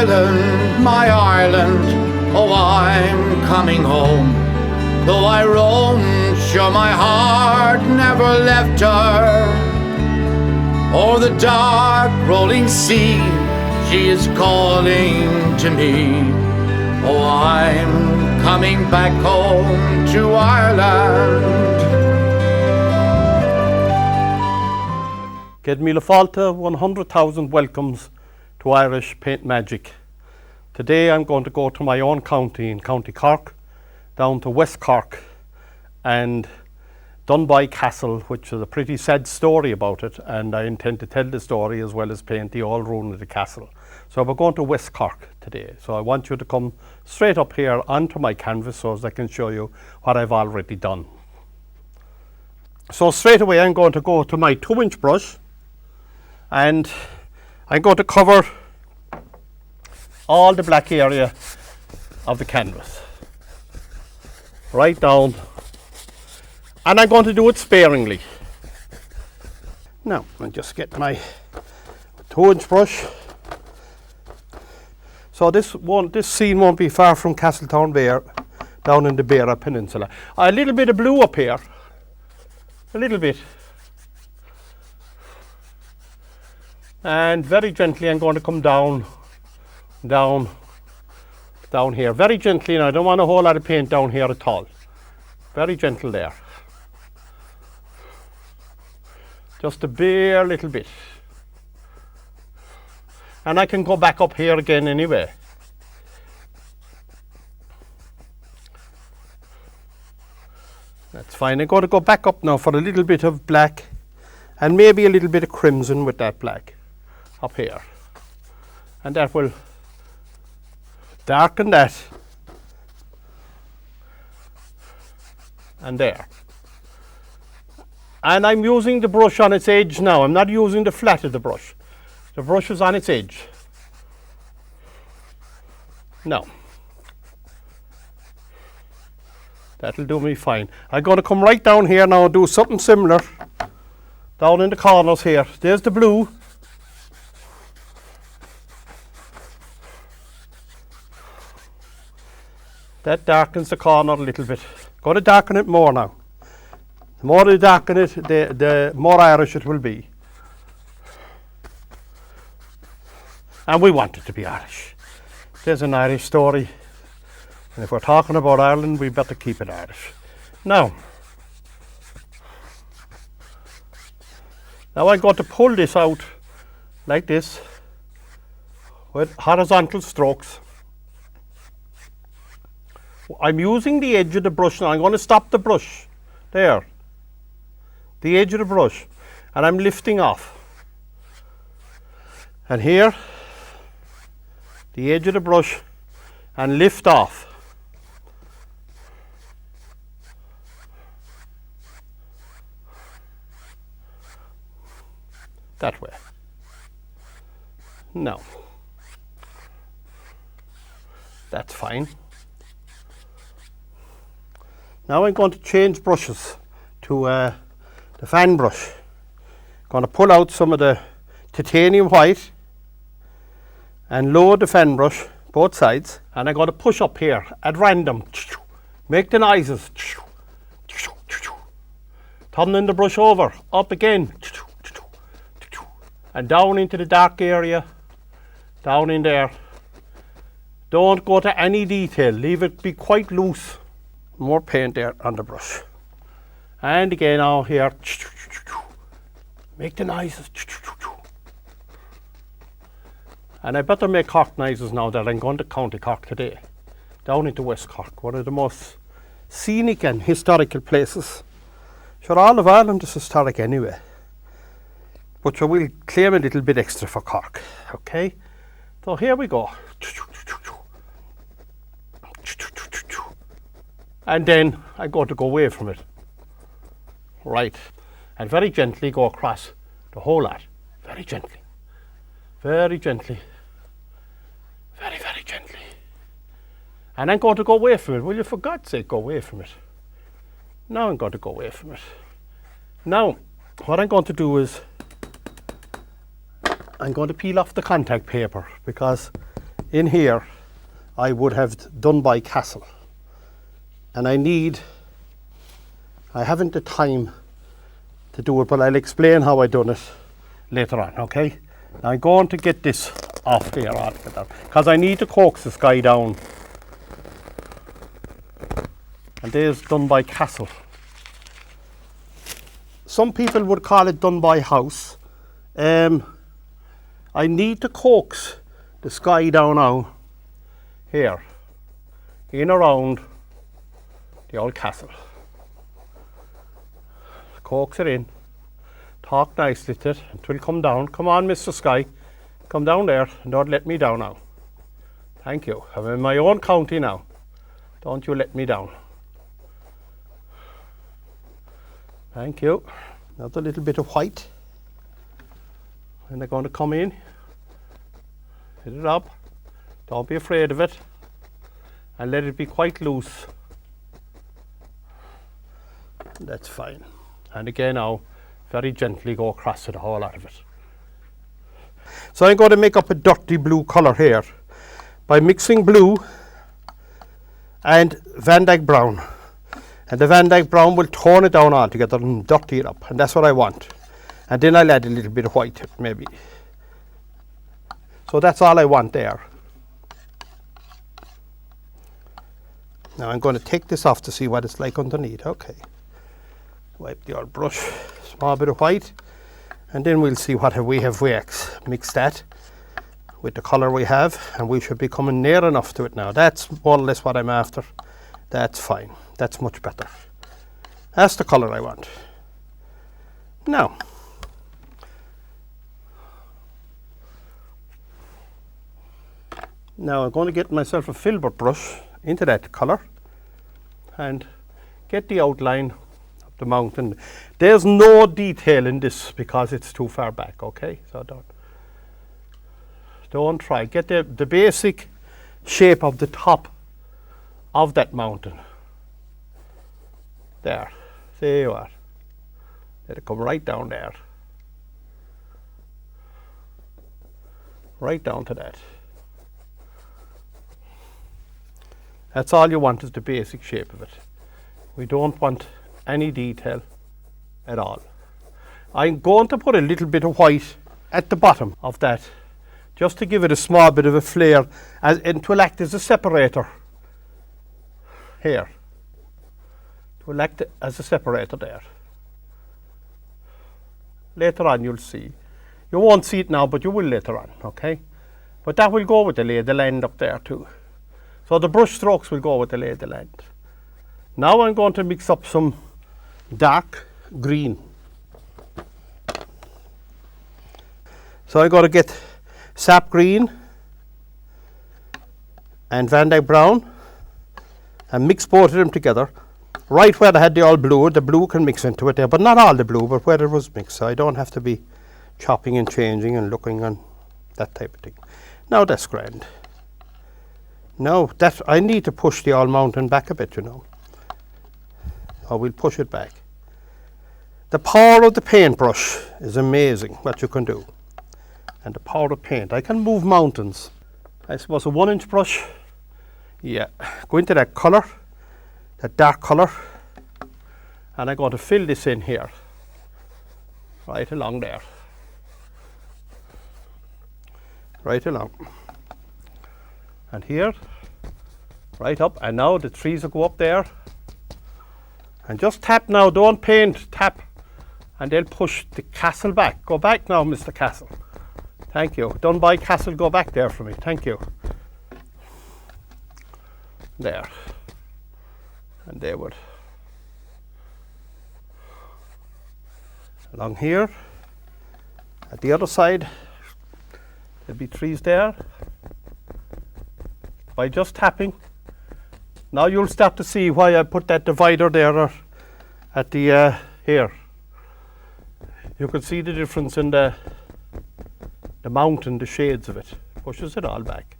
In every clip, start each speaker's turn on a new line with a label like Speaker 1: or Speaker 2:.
Speaker 1: my Ireland, oh, I'm coming home. Though I roam, sure my heart never left her. O'er the dark rolling sea, she is calling to me. Oh, I'm coming back home to Ireland.
Speaker 2: Get Míle Fáilte 100,000 welcomes to Irish Paint Magic. Today I'm going to go to my own county in County Cork, down to West Cork and Dunboy Castle, which is a pretty sad story about it, and I intend to tell the story as well as paint the old ruin of the castle. So we're going to West Cork today. So I want you to come straight up here onto my canvas so as I can show you what I've already done. So straight away I'm going to go to my 2-inch brush and I'm going to cover all the black area of the canvas right down, and I'm going to do it sparingly. Now I'll just get my 2-inch brush. So this scene won't be far from Castletown Bear, down in the Beara Peninsula. A little bit of blue up here, a little bit. And very gently I'm going to come down here, very gently, and I don't want a whole lot of paint down here at all. Very gentle there. Just a bare little bit. And I can go back up here again anyway. That's fine. I'm going to go back up now for a little bit of black and maybe a little bit of crimson with that black up here. And that will darken that. And there. And I'm using the brush on its edge now. I'm not using the flat of the brush. The brush is on its edge. Now, that'll do me fine. I'm going to come right down here now and do something similar down in the corners here. There's the blue. That darkens the corner a little bit. Going to darken it more now. The more you darken it, the more Irish it will be. And we want it to be Irish. There's an Irish story. And if we're talking about Ireland, we better keep it Irish. Now I'm going to pull this out like this with horizontal strokes. I'm using the edge of the brush now. I'm going to stop the brush there. The edge of the brush. And I'm lifting off. And here, the edge of the brush, and lift off. That way. No. That's fine. Now I'm going to change brushes to the fan brush. Going to pull out some of the titanium white and lower the fan brush, both sides, and I'm going to push up here at random. Make the noises. Turning the brush over, up again, and down into the dark area, down in there. Don't go to any detail, leave it be quite loose. More paint there on the brush. And again now here, make the noises. And I better make Cork noises now that I'm going to County Cork today. Down into West Cork, one of the most scenic and historical places. Sure, all of Ireland is historic anyway. But sure, we'll claim a little bit extra for Cork, okay? So here we go. And then I'm going to go away from it. Right. And very gently go across the whole lot. Very gently. Very gently. Very, very gently. And I'm going to go away from it. Will you, for God's sake, go away from it? Now I'm going to go away from it. Now, what I'm going to do is I'm going to peel off the contact paper, because in here I would have done by Castle, and I haven't the time to do it, but I'll explain how I done it later on, okay? Now I'm going to get this off here altogether because I need to coax this guy down, and there's done by Castle. Some people would call it done by House. I need to coax the sky down now, here, in around the old castle. Coax it in, talk nicely to it, it will come down. Come on, Mr. Sky, come down there and don't let me down now. Thank you. I'm in my own county now. Don't you let me down. Thank you. Another little bit of white. And they're going to come in. Hit it up. Don't be afraid of it. And let it be quite loose. That's fine. And again now, very gently go across it, the whole lot of it. So I'm going to make up a dirty blue colour here by mixing blue and Van Dyke brown. And the Van Dyke brown will tone it down altogether and dirty it up. And that's what I want. And then I'll add a little bit of white, maybe. So that's all I want there. Now I'm going to take this off to see what it's like underneath. Okay. Wipe the old brush, small bit of white, and then we'll see what we have mix that with the colour we have, and we should be coming near enough to it now. That's more or less what I'm after. That's fine. That's much better. That's the colour I want. Now, I'm going to get myself a filbert brush into that colour and get the outline of the mountain. There's no detail in this because it's too far back, okay? So don't try. Get the basic shape of the top of that mountain. There you are. Let it come right down there. Right down to that. That's all you want, is the basic shape of it. We don't want any detail at all. I'm going to put a little bit of white at the bottom of that, just to give it a small bit of a flare, and it will act as a separator here. It will act as a separator there. Later on you'll see. You won't see it now, but you will later on, okay? But that will go with the lay of the land up there too. So the brush strokes will go with the lay of the land. Now I'm going to mix up some dark green. So I'm going to get sap green and Van Dyke brown and mix both of them together. Right where I had the all blue, the blue can mix into it there, but not all the blue, but where it was mixed. So I don't have to be chopping and changing and looking on that type of thing. Now that's grand. Now that I need to push the all mountain back a bit, you know. Or we'll push it back. The power of the paintbrush is amazing what you can do. And the power of paint. I can move mountains. I suppose a 1-inch brush. Yeah. Go into that colour, that dark colour. And I'm going to fill this in here. Right along there. Right along. And here. Right up. And now the trees will go up there. And just tap now, don't paint, tap. And they'll push the castle back. Go back now, Mr. Castle. Thank you. Done by Castle, go back there for me. Thank you. There. And they would. Along here. At the other side, there'll be trees there. By just tapping. Now you'll start to see why I put that divider there at the here. You can see the difference in the mountain, the shades of it. Pushes it all back.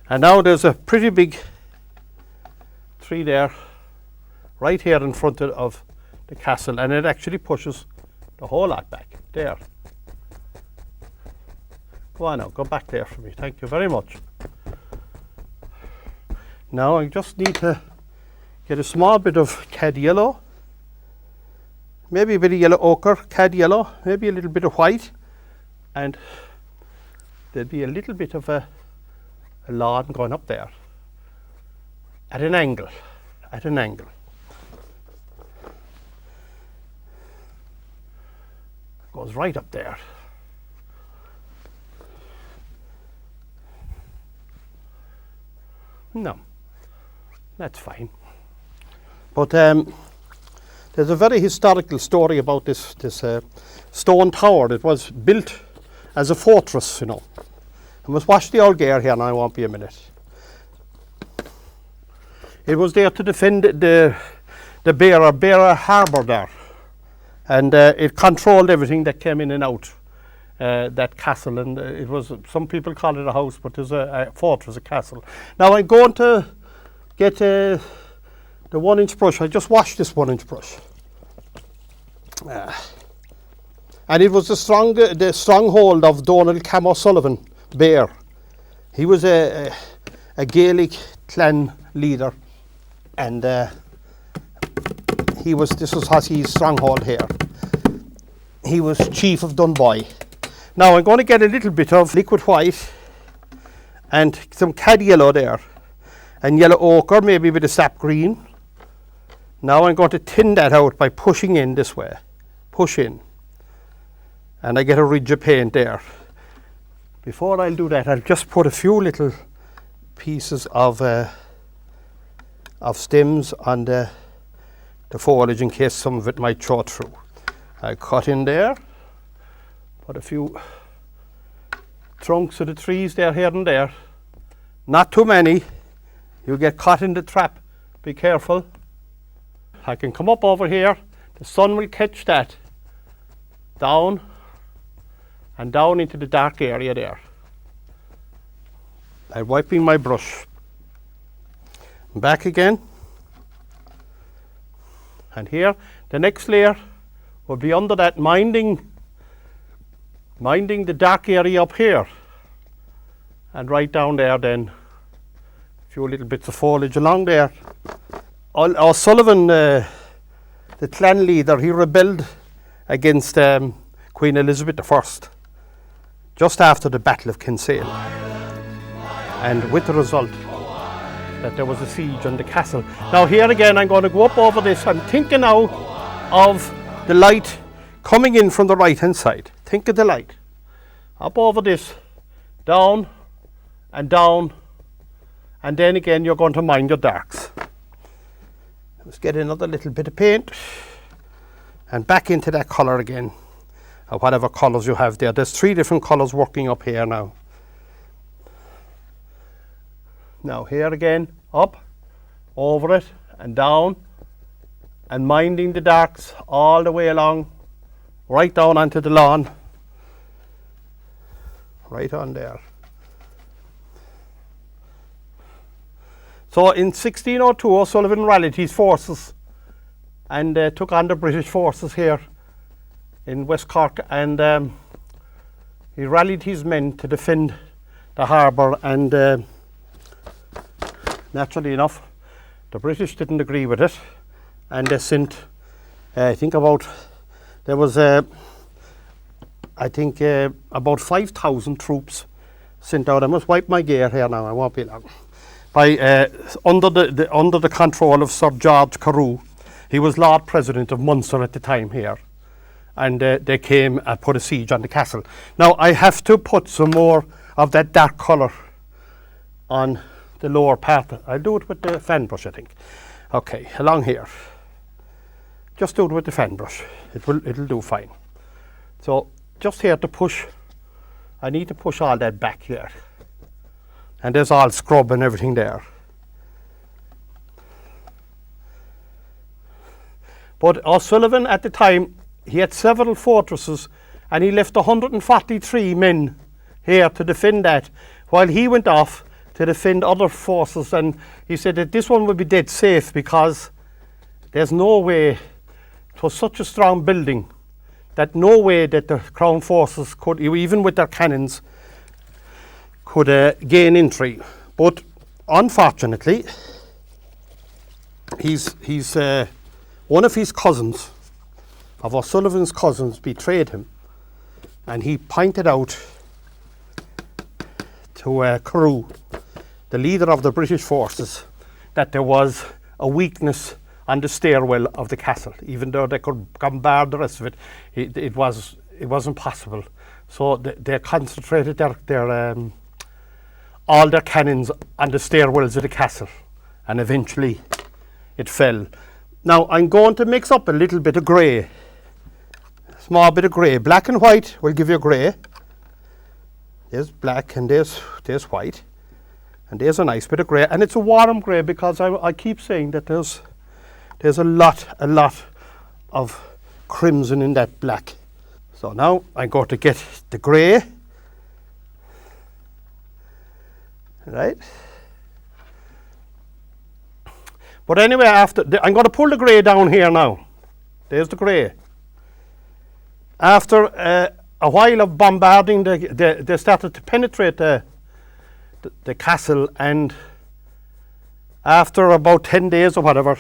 Speaker 2: And now there's a pretty big tree there, right here in front of the castle, and it actually pushes the whole lot back. There. Go on now, go back there for me. Thank you very much. Now I just need to get a small bit of cad yellow, maybe a bit of yellow ochre, cad yellow, maybe a little bit of white, and there'll be a little bit of a lawn going up there at an angle, Goes right up there. No, that's fine. But there's a very historical story about this stone tower that was built as a fortress, you know. I must watch the old gear here now, I won't be a minute. It was there to defend the Bearer harbour there. And it controlled everything that came in and out, that castle. And it was, some people call it a house, but there's a fortress, a castle. Now I'm going to get the 1-inch brush. I just washed this 1-inch brush. And it was the stronghold of Donald Cam O'Sullivan, Bear. He was a Gaelic clan leader, and this was his stronghold here. He was chief of Dunboy. Now I'm going to get a little bit of liquid white and some cad yellow there, and yellow ochre, maybe a bit of sap green. Now I'm going to thin that out by pushing in this way. Push in. And I get a ridge of paint there. Before I'll do that, I'll just put a few little pieces of stems on the foliage in case some of it might show through. I cut in there, put a few trunks of the trees there, here and there. Not too many, you'll get caught in the trap, be careful. I can come up over here, the sun will catch that, down and down into the dark area there. I'm wiping my brush. Back again. And here, the next layer will be under that, minding the dark area up here. And right down there then, a few little bits of foliage along there. O'Sullivan, the clan leader, he rebelled against Queen Elizabeth I, just after the Battle of Kinsale. And with the result that there was a siege on the castle. Now here again, I'm going to go up over this. I'm thinking now of the light coming in from the right hand side. Think of the light. Up over this, down, and then again you're going to mind your darks. Let's get another little bit of paint and back into that colour again, or whatever colours you have there. There's 3 different colours working up here now. Now here again, up, over it, and down, and minding the darks all the way along, right down onto the lawn, right on there. So in 1602, O'Sullivan rallied his forces and took on the British forces here in West Cork, and he rallied his men to defend the harbour, and naturally enough, the British didn't agree with it, and they sent, I think about 5,000 troops sent out. I must wipe my gear here now, I won't be long. Under the control of Sir George Carew. He was Lord President of Munster at the time here, and they came and put a siege on the castle. Now I have to put some more of that dark colour on the lower part. I'll do it with the fan brush, I think. Okay, along here. Just do it with the fan brush. It'll do fine. So just here to push. I need to push all that back there. And there's all scrub and everything there. But O'Sullivan at the time, he had several fortresses, and he left 143 men here to defend that, while he went off to defend other forces. And he said that this one would be dead safe because there's no way, it was such a strong building that no way that the Crown forces could, even with their cannons, could gain entry. But unfortunately, he's one of his cousins, of O'Sullivan's cousins, betrayed him, and he pointed out to Carew, the leader of the British forces, that there was a weakness on the stairwell of the castle. Even though they could bombard the rest of it, it wasn't possible. So they concentrated their all their cannons on the stairwells of the castle, and eventually it fell. Now I'm going to mix up a little bit of grey, small bit of grey. Black and white will give you grey. There's black and there's white, and there's a nice bit of grey, and it's a warm grey because I keep saying that there's a lot of crimson in that black. So now I'm going to get the grey, right? But anyway, I'm going to pull the grey down here now. There's the grey. After a while of bombarding, they started to penetrate the castle, and after about 10 days or whatever,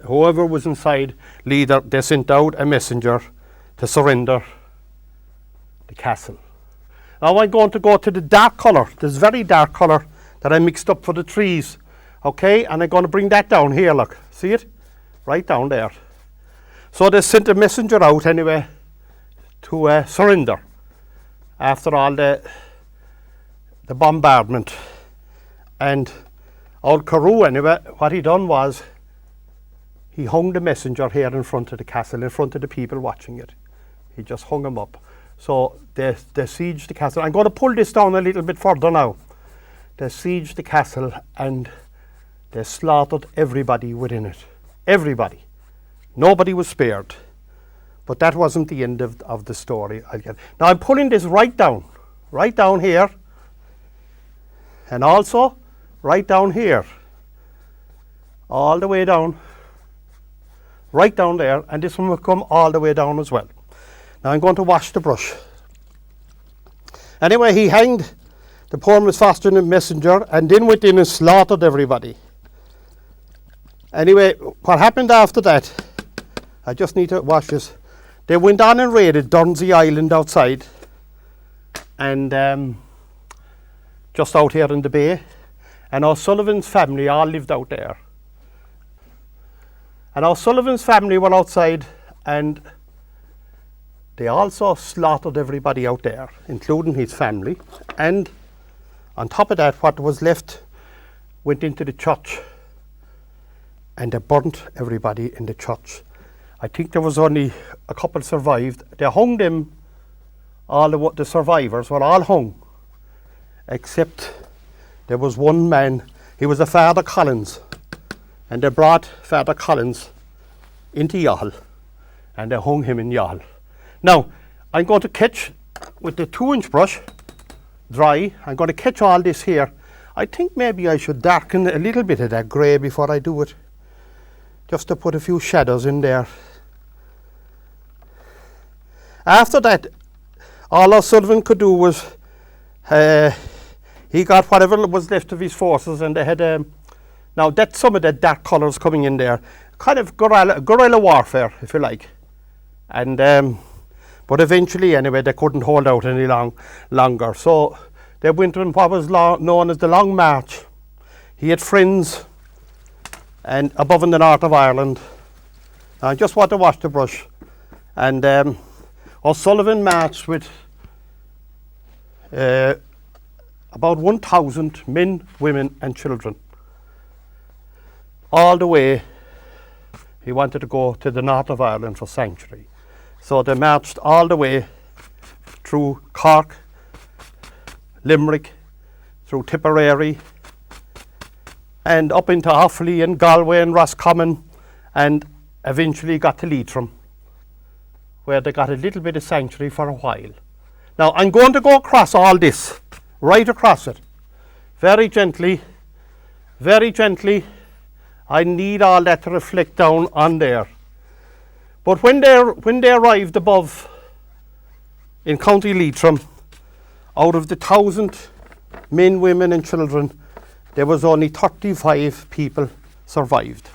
Speaker 2: whoever was inside, leader, they sent out a messenger to surrender the castle. Now I'm going to go to the dark colour, this very dark colour that I mixed up for the trees. Okay, and I'm going to bring that down here, look, see it? Right down there. So they sent a messenger out anyway to surrender after all the bombardment. And old Carew anyway, what he done was he hung the messenger here in front of the castle, in front of the people watching it. He just hung him up. So they sieged the castle. I'm going to pull this down a little bit further now. They sieged the castle and they slaughtered everybody within it. Everybody. Nobody was spared. But that wasn't the end of the story. Now I'm pulling this right down here, and also right down here, all the way down, right down there, and this one will come all the way down as well. Now I'm going to wash the brush. Anyway, he hanged the poor Miss Foster and the messenger, and then went in and slaughtered everybody. Anyway, what happened after that, I just need to wash this. They went on and raided Durnsey Island outside, and just out here in the bay, and O'Sullivan's family all lived out there. And O'Sullivan's family were outside, and they also slaughtered everybody out there, including his family. And on top of that, what was left went into the church, and they burnt everybody in the church. I think there was only a couple survived. They hung them, all the survivors were all hung, except there was one man. He was a Father Collins, and they brought Father Collins into Youghal, and they hung him in Youghal. Now, I'm going to catch, with the 2-inch brush, dry, I'm going to catch all this here. I think maybe I should darken a little bit of that grey before I do it, just to put a few shadows in there. After that, all O'Sullivan could do was, he got whatever was left of his forces, and they had, now that's some of the dark colours coming in there, kind of guerrilla warfare, if you like. And but eventually, anyway, they couldn't hold out any longer. So they went on what was known as the Long March. He had friends and above in the north of Ireland. I just want to wash the brush. And O'Sullivan marched with about 1,000 men, women and children. All the way, he wanted to go to the north of Ireland for sanctuary. So they marched all the way through Cork, Limerick, through Tipperary, and up into Offaly and Galway and Roscommon, and eventually got to Leitrim, where they got a little bit of sanctuary for a while. Now I'm going to go across all this, right across it, very gently, very gently. I need all that to reflect down on there. But when they arrived above in County Leitrim, out of the 1,000 men, women and children, there was only 35 people survived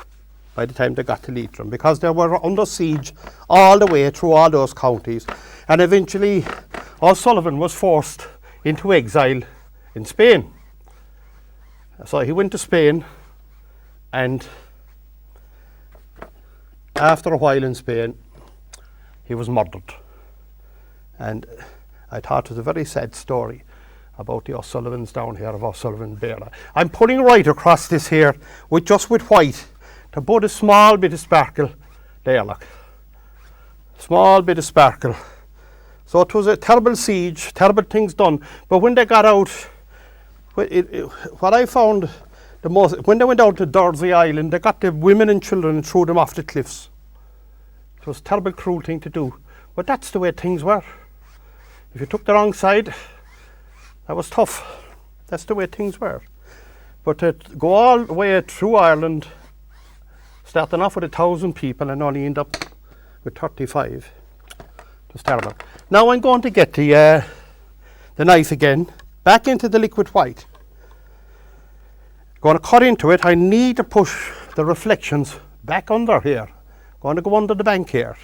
Speaker 2: by the time they got to Leitrim, because they were under siege all the way through all those counties. And eventually O'Sullivan was forced into exile in Spain. So he went to Spain, and after a while in Spain he was murdered. And I thought it was a very sad story about the O'Sullivans down here of O'Sullivan Bearla. I'm putting right across this here with white to put a small bit of sparkle there, look. Small bit of sparkle. So it was a terrible siege, terrible things done. But when they got out, what I found the most, when they went out to Dursey Island, they got the women and children and threw them off the cliffs. It was a terrible, cruel thing to do. But that's the way things were. If you took the wrong side, that was tough. That's the way things were. But to go all the way through Ireland, starting off with 1,000 people and only end up with 35, it was terrible. Now I'm going to get the knife again, back into the liquid white. Going to cut into it. I need to push the reflections back under here. Going to go under the bank here.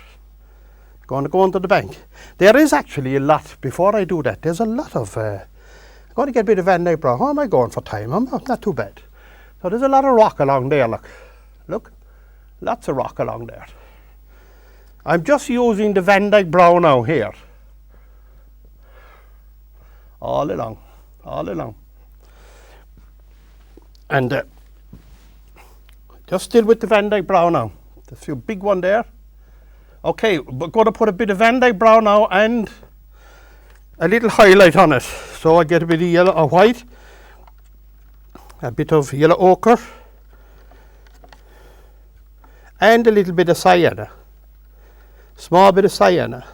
Speaker 2: Going to go under the bank. There is actually a lot, before I do that, there's a lot of, I'm going to get a bit of Van Dyke Brown. How am I going for time? I'm not too bad. So there's a lot of rock along there, look. Look, lots of rock along there. I'm just using the Van Dyke Brown now here. All along, all along. And just still with the Van Dyke Brown now. There's a few big one there. Okay, we're going to put a bit of Van Dyke Brown now and a little highlight on it. So I get a bit of yellow or white, a bit of yellow ochre, and a little bit of sienna. Small bit of sienna.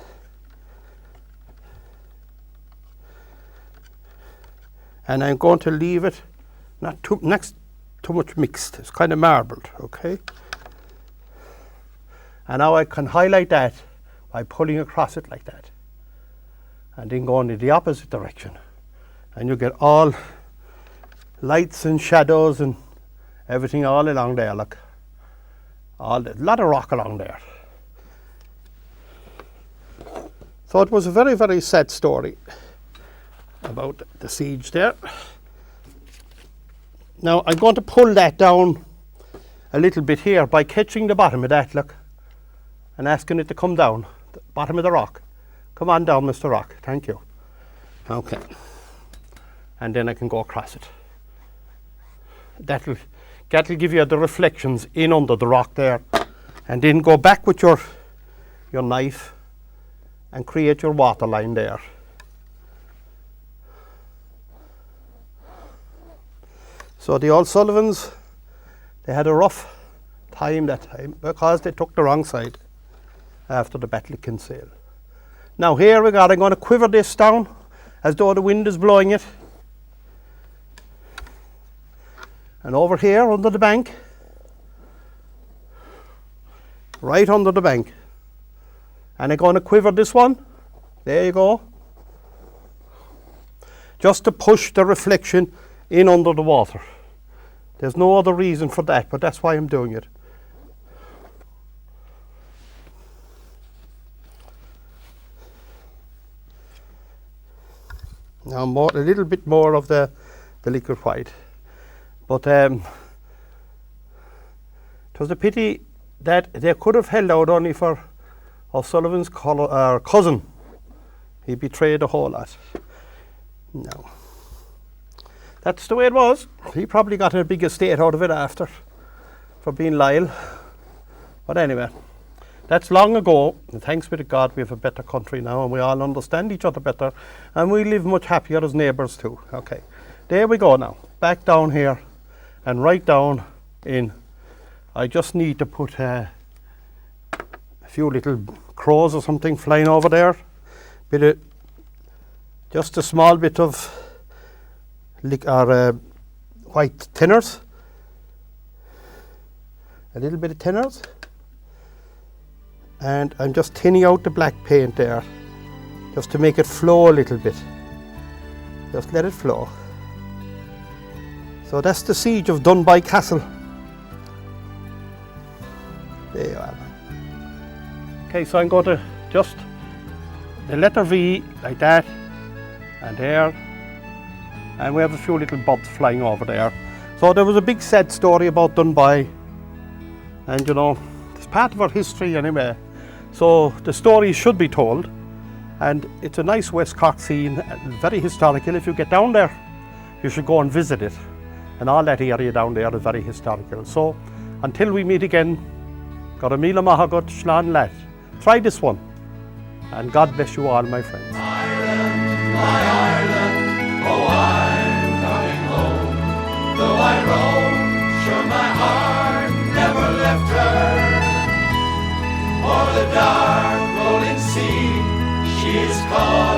Speaker 2: And I'm going to leave it not too much mixed. It's kind of marbled, okay? And now I can highlight that by pulling across it like that. And then going in the opposite direction. And you get all lights and shadows and everything all along there, look. A lot of rock along there. So it was a very, very sad story about the siege there. Now I'm going to pull that down a little bit here by catching the bottom of that, look, and asking it to come down, the bottom of the rock. Come on down, Mr. Rock, thank you. Okay, and then I can go across it. That'll give you the reflections in under the rock there, and then go back with your knife and create your water line there. So the O'Sullivans, they had a rough time that time because they took the wrong side after the Battle of Kinsale. Now here we got, I'm going to quiver this down as though the wind is blowing it. And over here under the bank, right under the bank. And I'm going to quiver this one. There you go. Just to push the reflection in under the water. There's no other reason for that, but that's why I'm doing it. Now a little bit more of the liquid white. But it was a pity that they could have held out only for O'Sullivan's cousin. He betrayed a whole lot. No. That's the way it was. He probably got a big estate out of it after for being loyal. But anyway, that's long ago. And thanks be to God we have a better country now and we all understand each other better and we live much happier as neighbours too. Okay, there we go now. Back down here and right down in. I just need to put a few little crows or something flying over there. Just a small bit of white thinners, a little bit of thinners, and I'm just thinning out the black paint there just to make it flow a little bit. Just let it flow. So that's the siege of Dunby Castle. There you are. Okay, so I'm going to just the letter V like that, and there, and we have a few little birds flying over there. So there was a big sad story about Dunby, and you know, it's part of our history anyway. So the story should be told, and it's a nice West Cork scene, very historical. If you get down there, you should go and visit it, and all that area down there is very historical. So until we meet again, got a míle maith agat slán leat. Try this one, and God bless you all, my friends.
Speaker 1: Ireland, my Ireland, oh, I'm coming home. Though I roam, sure my heart never left her. O'er the dark rolling sea, she is calling.